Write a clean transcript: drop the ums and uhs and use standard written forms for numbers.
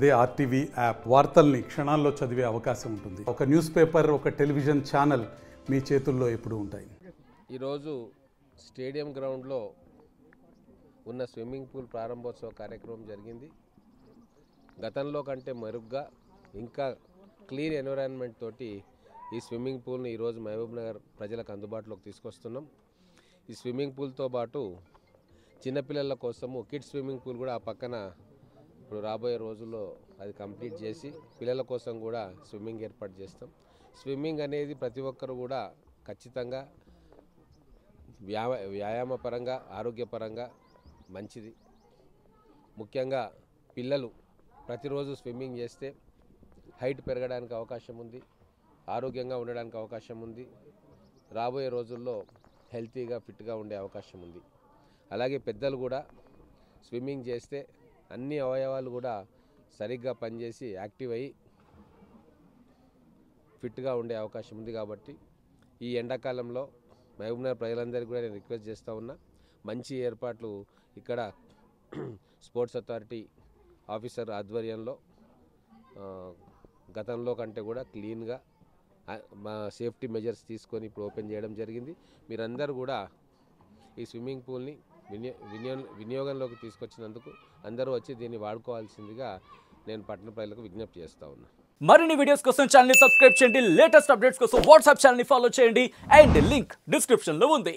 అదే RTV app వార్తల్ని క్షణాల్లో చదివే అవకాశం ఉంటుంది. ఒక న్యూస్ పేపర్, ఒక టెలివిజన్ ఛానల్ మీ చేతుల్లో ఎప్పుడూ ఉంటాయి. ఈరోజు స్టేడియం గ్రౌండ్లో ఉన్న స్విమ్మింగ్ పూల్ ప్రారంభోత్సవ కార్యక్రమం జరిగింది. గతంలో కంటే మెరుగ్గా ఇంకా క్లీన్ ఎన్విరాన్మెంట్ తోటి ఈ స్విమ్మింగ్ పూల్ని ఈరోజు మహబూబ్నగర్ ప్రజలకు అందుబాటులోకి తీసుకొస్తున్నాం. ఈ స్విమ్మింగ్ పూల్తో పాటు చిన్నపిల్లల కోసము కిడ్స్ స్విమ్మింగ్ పూల్ కూడా ఆ పక్కన ఇప్పుడు రాబోయే రోజుల్లో అది కంప్లీట్ చేసి పిల్లల కోసం కూడా స్విమ్మింగ్ ఏర్పాటు చేస్తాం. స్విమ్మింగ్ అనేది ప్రతి ఒక్కరు కూడా ఖచ్చితంగా వ్యాయామపరంగా ఆరోగ్యపరంగా మంచిది. ముఖ్యంగా పిల్లలు ప్రతిరోజు స్విమ్మింగ్ చేస్తే హైట్ పెరగడానికి అవకాశం ఉంది, ఆరోగ్యంగా ఉండడానికి అవకాశం ఉంది, రాబోయే రోజుల్లో హెల్తీగా ఫిట్గా ఉండే అవకాశం ఉంది. అలాగే పెద్దలు కూడా స్విమ్మింగ్ చేస్తే అన్ని అవయవాలు కూడా సరిగ్గా పనిచేసి యాక్టివ్ అయ్యి ఫిట్గా ఉండే అవకాశం ఉంది. కాబట్టి ఈ ఎండాకాలంలో మహబూబ్నగర్ ప్రజలందరికీ కూడా నేను రిక్వెస్ట్ చేస్తూ ఉన్నా, మంచి ఏర్పాట్లు ఇక్కడ స్పోర్ట్స్ అథారిటీ ఆఫీసర్ ఆధ్వర్యంలో గతంలో కంటే కూడా క్లీన్గా మా సేఫ్టీ మెజర్స్ తీసుకొని ఇప్పుడు ఓపెన్ చేయడం జరిగింది. మీరందరూ కూడా ఈ స్విమ్మింగ్ పూల్ని వినియోగంలోకి తీసుకొచ్చినందుకు అందరూ వచ్చి దీన్ని వాడుకోవాల్సిందిగా నేను పట్టణ ప్రజలకు విజ్ఞప్తి చేస్తా ఉన్నా. మరిన్ని వీడియోస్ కోసం ఛానల్ ని సబ్స్క్రైబ్ చేయండి, లేటెస్ట్ అప్డేట్స్ కోసం వాట్సాప్ ఛానల్ ని ఫాలో చేయండి అండ్ లింక్ డిస్క్రిప్షన్ లో ఉంది.